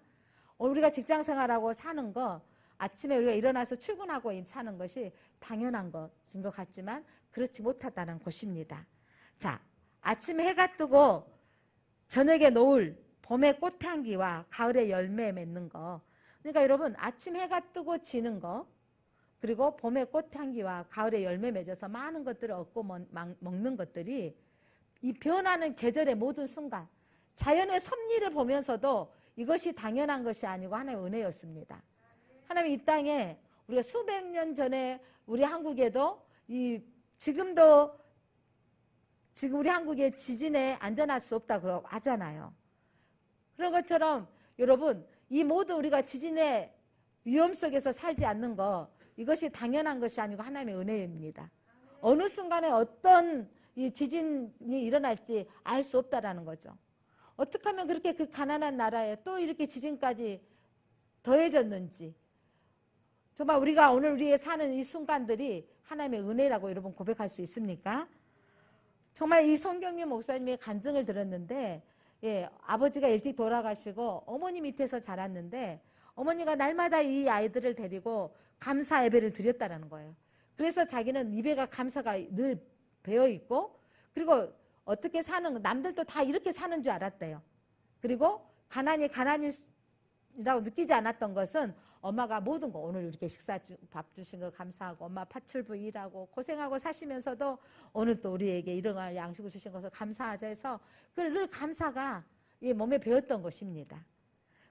Speaker 1: 우리가 직장생활하고 사는 거, 아침에 우리가 일어나서 출근하고 사는 것이 당연한 것인 것 같지만 그렇지 못하다는 것입니다. 자, 아침에 해가 뜨고 저녁에 노을, 봄의 꽃향기와 가을의 열매 맺는 거. 그러니까 여러분 아침 해가 뜨고 지는 거, 그리고 봄의 꽃향기와 가을의 열매 맺어서 많은 것들을 얻고 먹는 것들이 이 변하는 계절의 모든 순간, 자연의 섭리를 보면서도 이것이 당연한 것이 아니고 하나님의 은혜였습니다. 하나님 이 땅에 우리가 수백 년 전에 우리 한국에도 지금 우리 한국의 지진에 안전할 수 없다고 하잖아요. 그런 것처럼 여러분 이 모든 우리가 지진의 위험 속에서 살지 않는 거, 이것이 당연한 것이 아니고 하나님의 은혜입니다. 어느 순간에 어떤 이 지진이 일어날지 알 수 없다라는 거죠. 어떻게 하면 그렇게 그 가난한 나라에 또 이렇게 지진까지 더해졌는지, 정말 우리가 오늘 우리의 사는 이 순간들이 하나님의 은혜라고 여러분 고백할 수 있습니까? 정말 이 송경민 목사님의 간증을 들었는데, 아버지가 일찍 돌아가시고 어머니 밑에서 자랐는데 어머니가 날마다 이 아이들을 데리고 감사 예배를 드렸다는 거예요. 그래서 자기는 입에가 감사가 늘 배어 있고, 그리고 어떻게 사는, 남들도 다 이렇게 사는 줄 알았대요. 그리고 가난이라고 느끼지 않았던 것은 엄마가 모든 거, 오늘 이렇게 밥 주신 거 감사하고, 엄마 파출부 일하고 고생하고 사시면서도 오늘 또 우리에게 이런 양식을 주신 것을 감사하자 해서 그걸 늘 감사가 이 몸에 배었던 것입니다.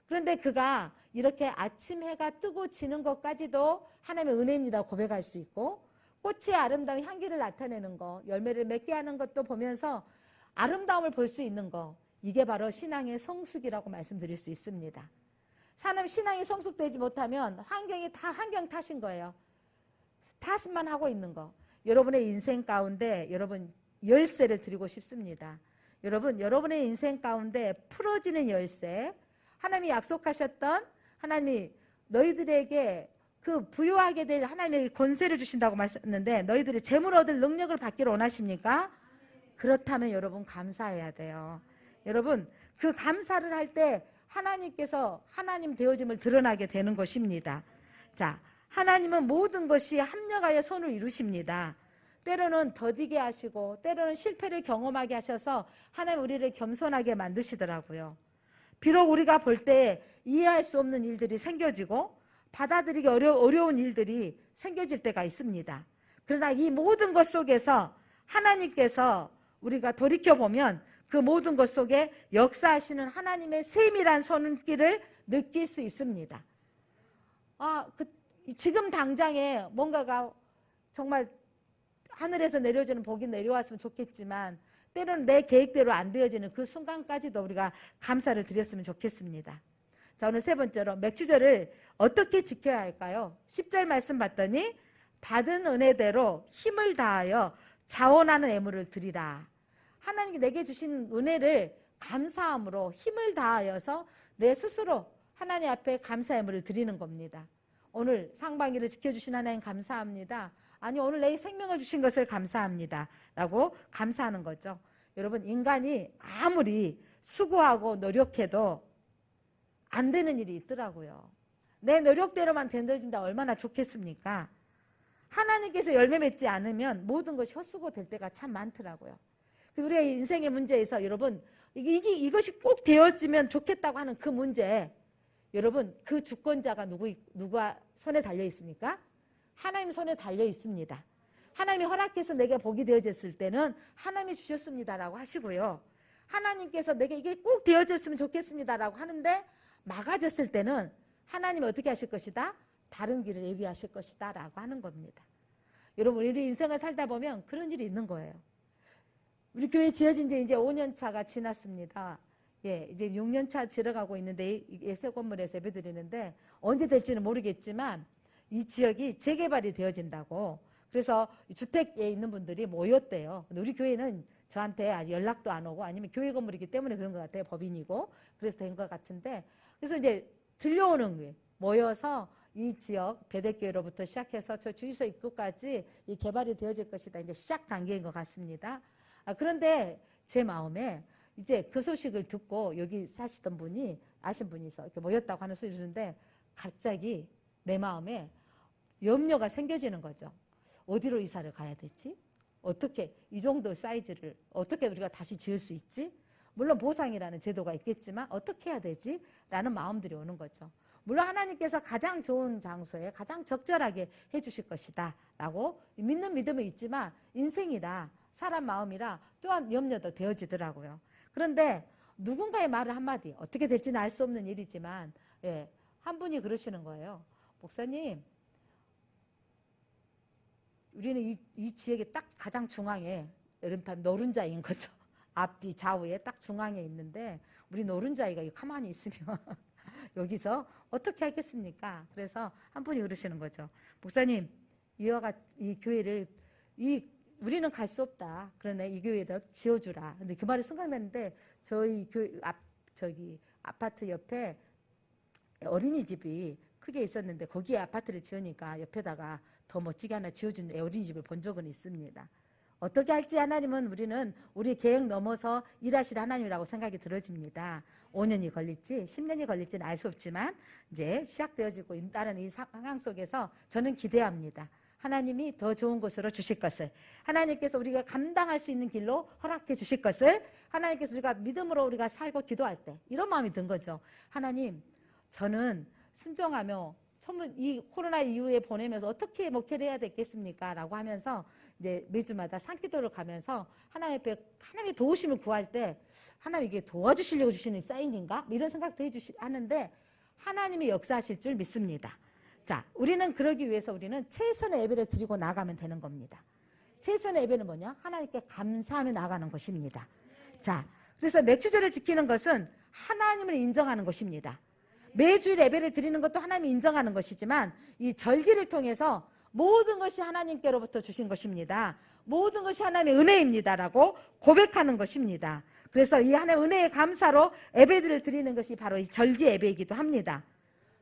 Speaker 1: 그런데 그가 이렇게 아침 해가 뜨고 지는 것까지도 하나님의 은혜입니다 고백할 수 있고, 꽃의 아름다운 향기를 나타내는 거, 열매를 맺게 하는 것도 보면서 아름다움을 볼 수 있는 거, 이게 바로 신앙의 성숙이라고 말씀드릴 수 있습니다. 사람 신앙이 성숙되지 못하면 환경이 다 환경 탓인 거예요. 탓만 하고 있는 거. 여러분의 인생 가운데 여러분 열쇠를 드리고 싶습니다. 여러분, 여러분의 인생 가운데 풀어지는 열쇠, 하나님이 약속하셨던, 하나님이 너희들에게 그 부유하게 될 하나님의 권세를 주신다고 말씀했는데 너희들이 재물 얻을 능력을 받기를 원하십니까? 그렇다면 여러분 감사해야 돼요. 여러분, 그 감사를 할 때 하나님께서 하나님 되어짐을 드러나게 되는 것입니다. 자, 하나님은 모든 것이 합력하여 선을 이루십니다. 때로는 더디게 하시고 때로는 실패를 경험하게 하셔서 하나님 우리를 겸손하게 만드시더라고요. 비록 우리가 볼 때 이해할 수 없는 일들이 생겨지고 받아들이기 어려운 일들이 생겨질 때가 있습니다. 그러나 이 모든 것 속에서 하나님께서 우리가 돌이켜보면 그 모든 것 속에 역사하시는 하나님의 세밀한 손길을 느낄 수 있습니다. 지금 당장에 뭔가가 정말 하늘에서 내려주는 복이 내려왔으면 좋겠지만 때로는 내 계획대로 안 되어지는 그 순간까지도 우리가 감사를 드렸으면 좋겠습니다. 자, 오늘 세 번째로 맥주절을 어떻게 지켜야 할까요? 10절 말씀 봤더니 받은 은혜대로 힘을 다하여 자원하는 예물을 드리라. 하나님이 내게 주신 은혜를 감사함으로 힘을 다하여서 내 스스로 하나님 앞에 감사 예물을 드리는 겁니다. 오늘 상반기를 지켜주신 하나님 감사합니다. 아니, 오늘 내 생명을 주신 것을 감사합니다 라고 감사하는 거죠. 여러분, 인간이 아무리 수고하고 노력해도 안 되는 일이 있더라고요. 내 노력대로만 된다진다 얼마나 좋겠습니까? 하나님께서 열매 맺지 않으면 모든 것이 헛수고 될 때가 참 많더라고요. 우리의 인생의 문제에서 여러분, 이것이 꼭 되었으면 좋겠다고 하는 그 문제, 여러분, 그 주권자가 누가 손에 달려 있습니까? 하나님 손에 달려 있습니다. 하나님이 허락해서 내게 복이 되어졌을 때는 하나님이 주셨습니다라고 하시고요. 하나님께서 내게 이게 꼭 되어졌으면 좋겠습니다라고 하는데 막아졌을 때는 하나님이 어떻게 하실 것이다? 다른 길을 예비하실 것이다 라고 하는 겁니다. 여러분, 우리 인생을 살다 보면 그런 일이 있는 거예요. 우리 교회 지어진 지 이제 5년 차가 지났습니다. 예, 이제 6년 차 들어가고 있는데 새 건물에서 예배드리는데 언제 될지는 모르겠지만 이 지역이 재개발이 되어진다고, 그래서 주택에 있는 분들이 모였대요. 근데 우리 교회는 저한테 아직 연락도 안 오고, 아니면 교회 건물이기 때문에 그런 것 같아요. 법인이고. 그래서 된 것 같은데, 그래서 이제 들려오는 거예요. 모여서 이 지역 배대교회로부터 시작해서 저 주유소 입구까지 이 개발이 되어질 것이다. 이제 시작 단계인 것 같습니다. 그런데 제 마음에 이제 그 소식을 듣고 여기 사시던 분이, 아신 분이서 이렇게 모였다고 하는 소리를 듣는데 갑자기 내 마음에 염려가 생겨지는 거죠. 어디로 이사를 가야 되지? 어떻게 이 정도 사이즈를 어떻게 우리가 다시 지을 수 있지? 물론 보상이라는 제도가 있겠지만 어떻게 해야 되지? 라는 마음들이 오는 거죠. 물론 하나님께서 가장 좋은 장소에 가장 적절하게 해주실 것이다 라고 믿는 믿음은 있지만 인생이라 사람 마음이라 또한 염려도 되어지더라고요. 그런데 누군가의 말을 한마디, 어떻게 될지는 알 수 없는 일이지만, 예, 한 분이 그러시는 거예요. 목사님, 우리는 이 지역의 딱 가장 중앙에, 여름밤 노른자인 거죠. 앞뒤 좌우에 딱 중앙에 있는데 우리 노른자이가 가만히 있으면 여기서 어떻게 하겠습니까? 그래서 한 분이 그러시는 거죠. 목사님, 이 교회를 우리는 갈 수 없다. 그러네, 이 교회를 지어주라. 근데 그 말이 생각났는데 저희 교회 아파트 옆에 어린이집이 크게 있었는데 거기에 아파트를 지으니까 옆에다가 더 멋지게 하나 지어준 어린이집을 본 적은 있습니다. 어떻게 할지 하나님은 우리는 우리 계획 넘어서 일하실 하나님이라고 생각이 들어집니다. 5년이 걸릴지 10년이 걸릴지는 알 수 없지만 이제 시작되어지고 있다는 이 상황 속에서 저는 기대합니다. 하나님이 더 좋은 곳으로 주실 것을, 하나님께서 우리가 감당할 수 있는 길로 허락해 주실 것을, 하나님께서 우리가 믿음으로 우리가 살고 기도할 때 이런 마음이 든 거죠. 하나님, 저는 순종하며 이 코로나 이후에 보내면서 어떻게 목회를 해야 되겠습니까? 라고 하면서 이제 매주마다 산기도를 가면서 하나님 앞에 하나님의 도우심을 구할 때 하나님 이게 도와주시려고 주시는 사인인가? 이런 생각도 하는데 하나님이 역사하실 줄 믿습니다. 자, 우리는 그러기 위해서 우리는 최선의 예배를 드리고 나가면 되는 겁니다. 최선의 예배는 뭐냐? 하나님께 감사하며 나가는 것입니다. 자, 그래서 맥주제를 지키는 것은 하나님을 인정하는 것입니다. 매주 예배를 드리는 것도 하나님이 인정하는 것이지만 이 절기를 통해서 모든 것이 하나님께로부터 주신 것입니다. 모든 것이 하나님의 은혜입니다라고 고백하는 것입니다. 그래서 이 하나님의 은혜의 감사로 예배들을 드리는 것이 바로 이 절기 예배이기도 합니다.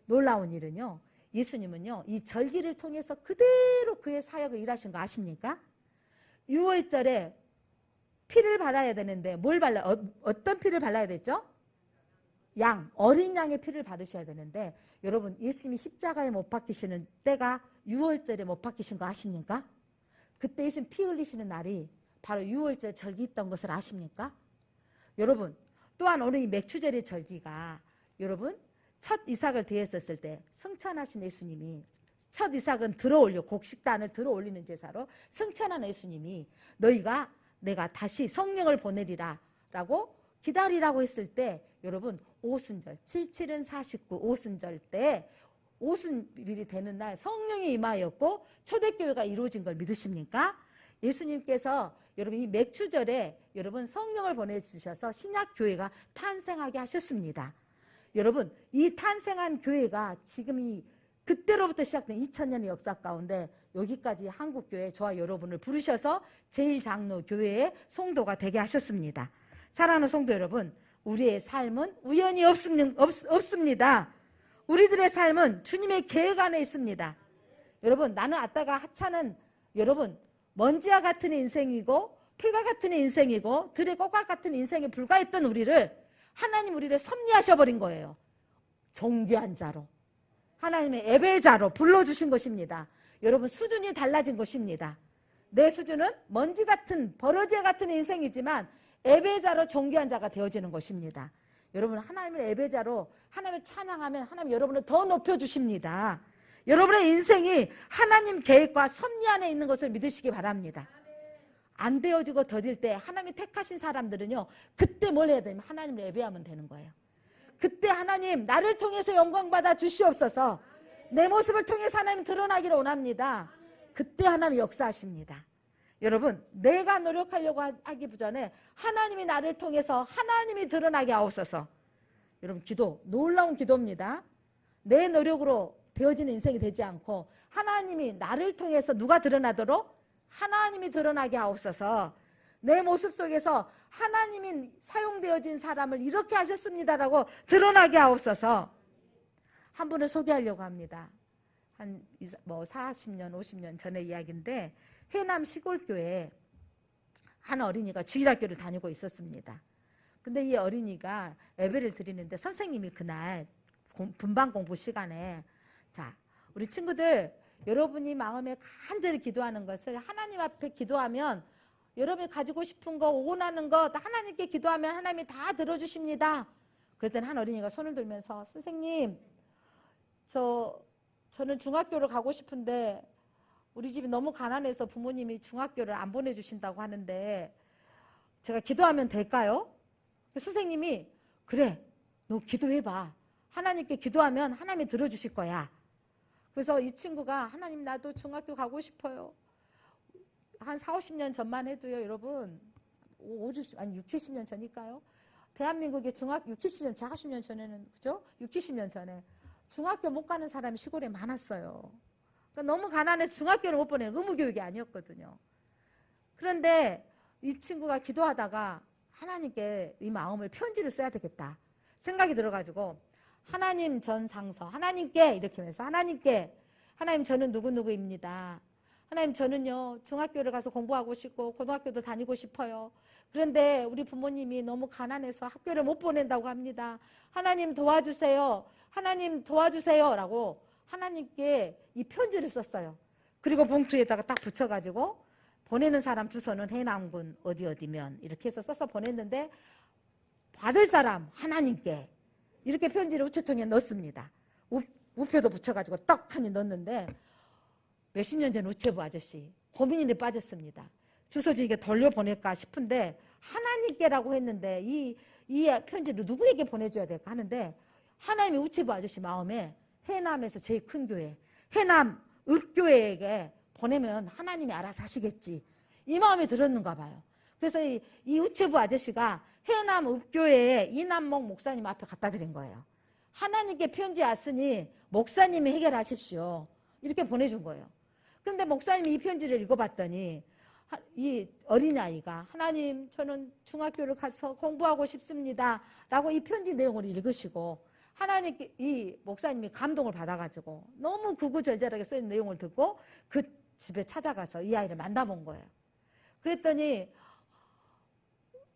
Speaker 1: 놀라운 일은요, 예수님은요 이 절기를 통해서 그대로 그의 사역을 일하신 거 아십니까? 6월절에 피를 발라야 되는데 뭘 어떤 피를 발라야 됐죠? 어린 양의 피를 바르셔야 되는데, 여러분 예수님이 십자가에 못 박히시는 때가 6월절에 못 박히신 거 아십니까? 그때 예수님 피 흘리시는 날이 바로 6월절 절기 있던 것을 아십니까? 여러분 또한 오늘 이 맥추절의 절기가, 여러분 첫 이삭을 대했었을 때 승천하신 예수님이, 첫 이삭은 들어올려 곡식단을 들어올리는 제사로 승천한 예수님이 너희가 내가 다시 성령을 보내리라 라고 기다리라고 했을 때, 여러분 오순절 77은 49 오순절 때 오순일이 되는 날 성령이 임하였고 초대교회가 이루어진 걸 믿으십니까? 예수님께서 여러분 이 맥추절에 여러분 성령을 보내주셔서 신약교회가 탄생하게 하셨습니다. 여러분 이 탄생한 교회가 지금 이 그때로부터 시작된 2000년의 역사 가운데 여기까지 한국교회 저와 여러분을 부르셔서 제1장로교회의 성도가 되게 하셨습니다. 사랑하는 성도 여러분, 우리의 삶은 우연이 없습니다. 우리들의 삶은 주님의 계획 안에 있습니다. 여러분 나는 아따가 하찮은, 여러분 먼지와 같은 인생이고 풀과 같은 인생이고 들의 꽃과 같은 인생에 불과했던 우리를 우리를 섭리하셔버린 거예요. 존귀한 자로, 하나님의 예배자로 불러주신 것입니다. 여러분 수준이 달라진 것입니다. 내 수준은 먼지 같은 버러지 같은 인생이지만 예배자로 존귀한 자가 되어지는 것입니다. 여러분 하나님의 예배자로 하나님을 찬양하면 하나님 여러분을 더 높여주십니다. 여러분의 인생이 하나님 계획과 섭리 안에 있는 것을 믿으시기 바랍니다. 안 되어지고 더딜 때 하나님이 택하신 사람들은요, 그때 뭘 해야 되냐면 하나님을 예배하면 되는 거예요. 그때 하나님 나를 통해서 영광받아 주시옵소서, 내 모습을 통해서 하나님 드러나기를 원합니다. 그때 하나님 역사하십니다. 여러분 내가 노력하려고 하기 전에 하나님이 나를 통해서 하나님이 드러나게 하옵소서. 여러분 기도, 놀라운 기도입니다. 내 노력으로 되어지는 인생이 되지 않고 하나님이 나를 통해서 누가 드러나도록 하나님이 드러나게 하옵소서. 내 모습 속에서 하나님이 사용되어진 사람을 이렇게 하셨습니다라고 드러나게 하옵소서. 한 분을 소개하려고 합니다. 한 40년 50년 전의 이야기인데, 해남 시골교회에 한 어린이가 주일학교를 다니고 있었습니다. 근데 이 어린이가 예배를 드리는데 선생님이 그날 분반 공부 시간에, 자 우리 친구들, 여러분이 마음에 간절히 기도하는 것을 하나님 앞에 기도하면, 여러분이 가지고 싶은 거 원하는 거 하나님께 기도하면 하나님이 다 들어주십니다. 그랬더니 한 어린이가 손을 들면서, 선생님 저는 중학교를 가고 싶은데 우리 집이 너무 가난해서 부모님이 중학교를 안 보내주신다고 하는데 제가 기도하면 될까요? 선생님이, 그래 너 기도해봐. 하나님께 기도하면 하나님이 들어주실 거야. 그래서 이 친구가, 하나님 나도 중학교 가고 싶어요. 한 4, 50년 전만 해도요, 여러분 6, 70년 전일까요? 대한민국의 중학교 6, 70년, 40년 전에는, 그죠? 6, 70년 전에 중학교 못 가는 사람이 시골에 많았어요. 그러니까 너무 가난해서 중학교를 못 보내는 의무교육이 아니었거든요. 그런데 이 친구가 기도하다가 하나님께 이 마음을 편지를 써야 되겠다 생각이 들어가지고, 하나님 전상서 하나님께 이렇게 하면서, 하나님 저는 누구누구입니다. 하나님 저는요 중학교를 가서 공부하고 싶고 고등학교도 다니고 싶어요. 그런데 우리 부모님이 너무 가난해서 학교를 못 보낸다고 합니다. 하나님 도와주세요. 하나님 도와주세요 라고 하나님께 이 편지를 썼어요. 그리고 봉투에다가 딱 붙여가지고, 보내는 사람 주소는 해남군 어디면 이렇게 해서 써서 보냈는데, 받을 사람 하나님께 이렇게 편지를 우체통에 넣습니다. 우표도 붙여가지고 떡하니 넣었는데, 몇십 년 전 우체부 아저씨 고민에 빠졌습니다. 주소지 이게 돌려보낼까 싶은데, 하나님께라고 했는데 이 편지를 누구에게 보내줘야 될까 하는데, 하나님이 우체부 아저씨 마음에 해남에서 제일 큰 교회 해남 읍교회에게 보내면 하나님이 알아서 하시겠지. 이 마음이 들었는가 봐요. 그래서 이 우체부 아저씨가 해남 읍교회에 이남목 목사님 앞에 갖다 드린 거예요. 하나님께 편지 왔으니 목사님이 해결하십시오. 이렇게 보내준 거예요. 근데 목사님이 이 편지를 읽어봤더니 이 어린아이가 하나님 저는 중학교를 가서 공부하고 싶습니다 라고 이 편지 내용을 읽으시고 하나님께 이 목사님이 감동을 받아가지고 너무 구구절절하게 쓰인 내용을 듣고 그 집에 찾아가서 이 아이를 만나본 거예요. 그랬더니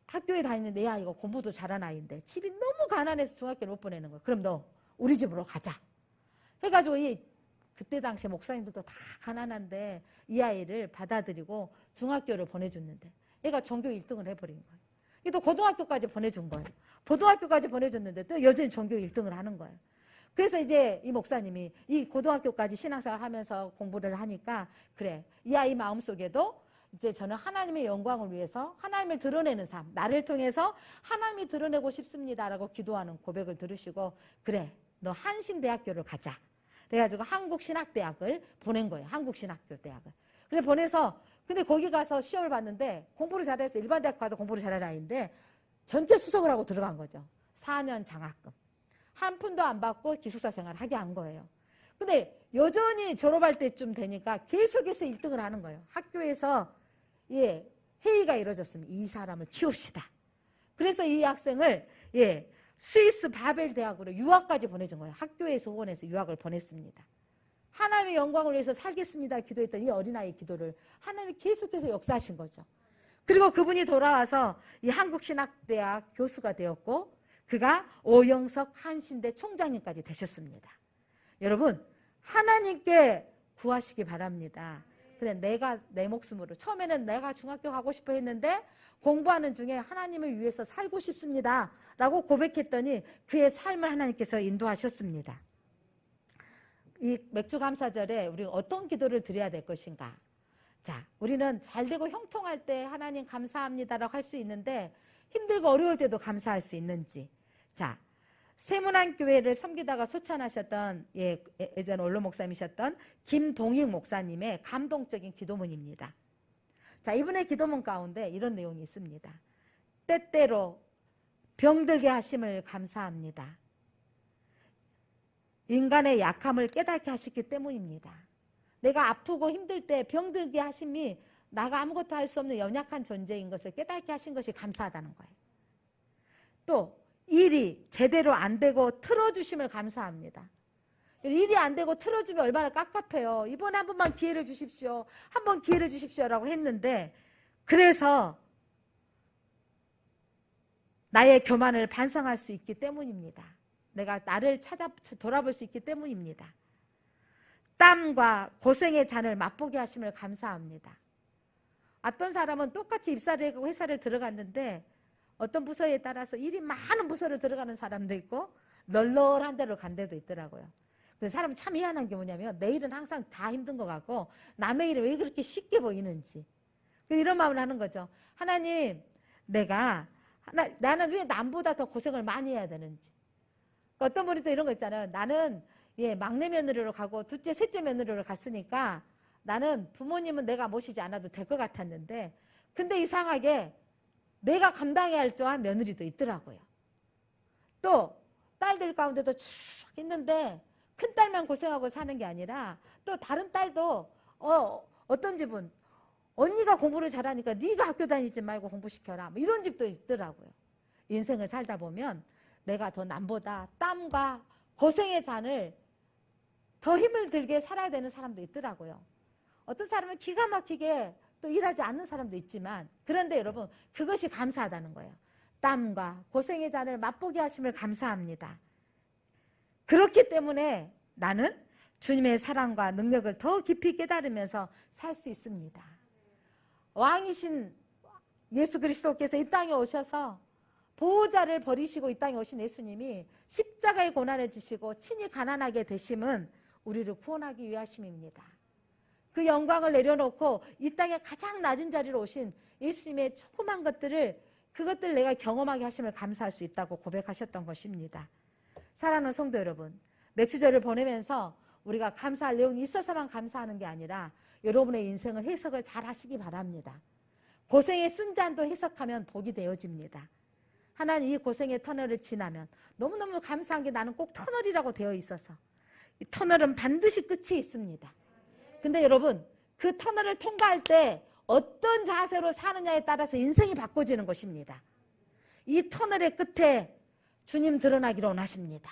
Speaker 1: 학교에 다니는 내 아이가 공부도 잘하는 아이인데 집이 너무 가난해서 중학교를 못 보내는 거예요. 그럼 너 우리 집으로 가자 해가지고 그때 당시에 목사님들도 다 가난한데 이 아이를 받아들이고 중학교를 보내줬는데 얘가 전교 1등을 해버린 거예요. 또 고등학교까지 보내준 거예요. 고등학교까지 보내줬는데 또 여전히 전교 1등을 하는 거예요. 그래서 이제 이 목사님이 이 고등학교까지 신앙생활 하면서 공부를 하니까 그래 이 아이 마음속에도 이제 저는 하나님의 영광을 위해서 하나님을 드러내는 삶, 나를 통해서 하나님이 드러내고 싶습니다라고 기도하는 고백을 들으시고 그래 너 한신대학교를 가자. 그래가지고 한국신학대학을 보낸 거예요. 한국신학교대학을. 그래 보내서 근데 거기 가서 시험을 봤는데 공부를 잘해서 일반 대학 가도 공부를 잘하는 아이인데 전체 수석을 하고 들어간 거죠. 4년 장학금. 한 푼도 안 받고 기숙사 생활을 하게 한 거예요. 근데 여전히 졸업할 때쯤 되니까 계속해서 1등을 하는 거예요. 학교에서 회의가 이루어졌으면 이 사람을 키웁시다. 그래서 이 학생을 스위스 바벨 대학으로 유학까지 보내준 거예요. 학교에서 후원해서 유학을 보냈습니다. 하나님의 영광을 위해서 살겠습니다 기도했던 이 어린아이 기도를 하나님이 계속해서 역사하신 거죠. 그리고 그분이 돌아와서 이 한국신학대학 교수가 되었고 그가 오영석 한신대 총장님까지 되셨습니다. 여러분 하나님께 구하시기 바랍니다. 근데 내가 내 목숨으로 처음에는 내가 중학교 가고 싶어 했는데 공부하는 중에 하나님을 위해서 살고 싶습니다 라고 고백했더니 그의 삶을 하나님께서 인도하셨습니다. 이 맥주감사절에 우리가 어떤 기도를 드려야 될 것인가. 자, 우리는 잘되고 형통할 때 하나님 감사합니다라고 할 수 있는데 힘들고 어려울 때도 감사할 수 있는지. 자, 세문안교회를 섬기다가 소천하셨던 예전 원로 목사님이셨던 김동익 목사님의 감동적인 기도문입니다. 자, 이분의 기도문 가운데 이런 내용이 있습니다. 때때로 병들게 하심을 감사합니다. 인간의 약함을 깨닫게 하시기 때문입니다. 내가 아프고 힘들 때 병들게 하심이 나가 아무것도 할 수 없는 연약한 존재인 것을 깨닫게 하신 것이 감사하다는 거예요. 또 일이 제대로 안 되고 틀어주심을 감사합니다. 일이 안 되고 틀어주면 얼마나 깝깝해요. 이번에 한 번만 기회를 주십시오. 한 번 기회를 주십시오라고 했는데 그래서 나의 교만을 반성할 수 있기 때문입니다. 내가 나를 돌아볼 수 있기 때문입니다. 땀과 고생의 잔을 맛보게 하심을 감사합니다. 어떤 사람은 똑같이 입사를 하고 회사를 들어갔는데 어떤 부서에 따라서 일이 많은 부서를 들어가는 사람도 있고 널널한 데로 간 데도 있더라고요. 그래서 사람은 참 희한한 게 뭐냐면 내 일은 항상 다 힘든 것 같고 남의 일은 왜 그렇게 쉽게 보이는지 이런 마음을 하는 거죠. 하나님 나는 왜 남보다 더 고생을 많이 해야 되는지. 어떤 분이 또 이런 거 있잖아요. 나는 막내 며느리로 가고 둘째 셋째 며느리로 갔으니까 나는 부모님은 내가 모시지 않아도 될 것 같았는데 근데 이상하게 내가 감당해야 할 또한 며느리도 있더라고요. 또 딸들 가운데도 쭉 있는데 큰딸만 고생하고 사는 게 아니라 또 다른 딸도 어떤 집은 언니가 공부를 잘하니까 네가 학교 다니지 말고 공부시켜라 뭐 이런 집도 있더라고요. 인생을 살다 보면 내가 더 남보다 땀과 고생의 잔을 더 힘을 들게 살아야 되는 사람도 있더라고요. 어떤 사람은 기가 막히게 또 일하지 않는 사람도 있지만 그런데 여러분 그것이 감사하다는 거예요. 땀과 고생의 잔을 맛보게 하심을 감사합니다. 그렇기 때문에 나는 주님의 사랑과 능력을 더 깊이 깨달으면서 살 수 있습니다. 왕이신 예수 그리스도께서 이 땅에 오셔서 보호자를 버리시고 이 땅에 오신 예수님이 십자가의 고난을 지시고 친히 가난하게 되심은 우리를 구원하기 위하심입니다. 그 영광을 내려놓고 이 땅에 가장 낮은 자리로 오신 예수님의 조그만 그것들 내가 경험하게 하심을 감사할 수 있다고 고백하셨던 것입니다. 사랑하는 성도 여러분, 맥주절을 보내면서 우리가 감사할 내용이 있어서만 감사하는 게 아니라 여러분의 인생을 해석을 잘 하시기 바랍니다. 고생의 쓴 잔도 해석하면 복이 되어집니다. 하나님 이 고생의 터널을 지나면 너무너무 감사한 게 나는 꼭 터널이라고 되어 있어서 이 터널은 반드시 끝이 있습니다. 근데 여러분 그 터널을 통과할 때 어떤 자세로 사느냐에 따라서 인생이 바꿔지는 것입니다. 이 터널의 끝에 주님 드러나기를 원하십니다.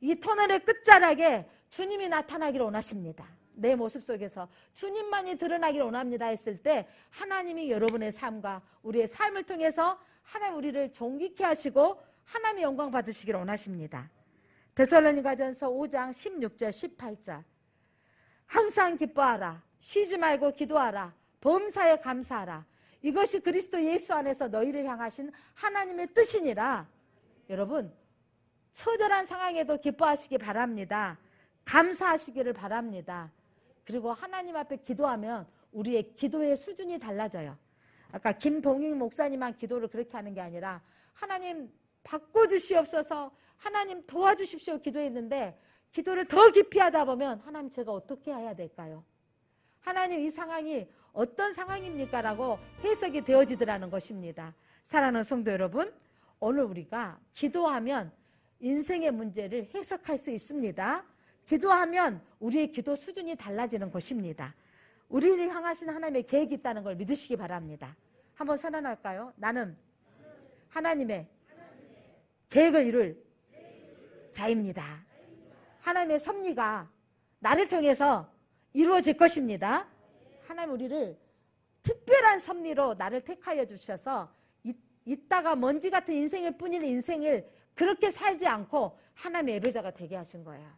Speaker 1: 이 터널의 끝자락에 주님이 나타나기를 원하십니다. 내 모습 속에서 주님만이 드러나기를 원합니다 했을 때 하나님이 여러분의 삶과 우리의 삶을 통해서 하나님 우리를 존귀케 하시고 하나님의 영광 받으시기를 원하십니다. 데살로니가전서 5장 16절 18절 항상 기뻐하라 쉬지 말고 기도하라 범사에 감사하라 이것이 그리스도 예수 안에서 너희를 향하신 하나님의 뜻이니라. 여러분 처절한 상황에도 기뻐하시기 바랍니다. 감사하시기를 바랍니다. 그리고 하나님 앞에 기도하면 우리의 기도의 수준이 달라져요. 아까 김동익 목사님만 기도를 그렇게 하는 게 아니라 하나님 바꿔주시옵소서 하나님 도와주십시오 기도했는데 기도를 더 깊이 하다 보면 하나님 제가 어떻게 해야 될까요? 하나님 이 상황이 어떤 상황입니까? 라고 해석이 되어지더라는 것입니다. 사랑하는 성도 여러분 오늘 우리가 기도하면 인생의 문제를 해석할 수 있습니다. 기도하면 우리의 기도 수준이 달라지는 것입니다. 우리를 향하신 하나님의 계획이 있다는 걸 믿으시기 바랍니다. 한번 선언할까요? 나는 하나님의 계획을 이룰 자입니다. 하나님의 섭리가 나를 통해서 이루어질 것입니다. 하나님 우리를 특별한 섭리로 나를 택하여 주셔서 이따가 먼지 같은 인생일 뿐인 인생을 그렇게 살지 않고 하나님의 예배자가 되게 하신 거예요.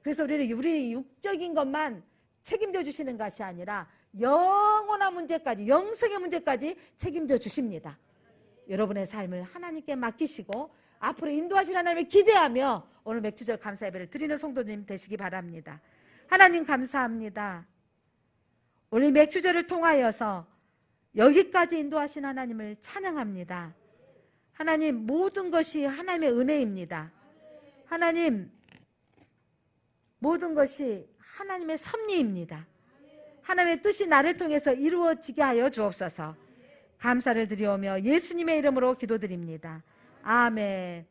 Speaker 1: 그래서 우리 육적인 것만 책임져 주시는 것이 아니라 영원한 문제까지 영생의 문제까지 책임져 주십니다. 여러분의 삶을 하나님께 맡기시고 앞으로 인도하실 하나님을 기대하며 오늘 맥주절 감사 예배를 드리는 성도님 되시기 바랍니다. 하나님 감사합니다. 오늘 맥주절을 통하여서 여기까지 인도하신 하나님을 찬양합니다. 하나님 모든 것이 하나님의 은혜입니다. 하나님 모든 것이 하나님의 섭리입니다. 하나님의 뜻이 나를 통해서 이루어지게 하여 주옵소서. 감사를 드리오며 예수님의 이름으로 기도드립니다. 아멘.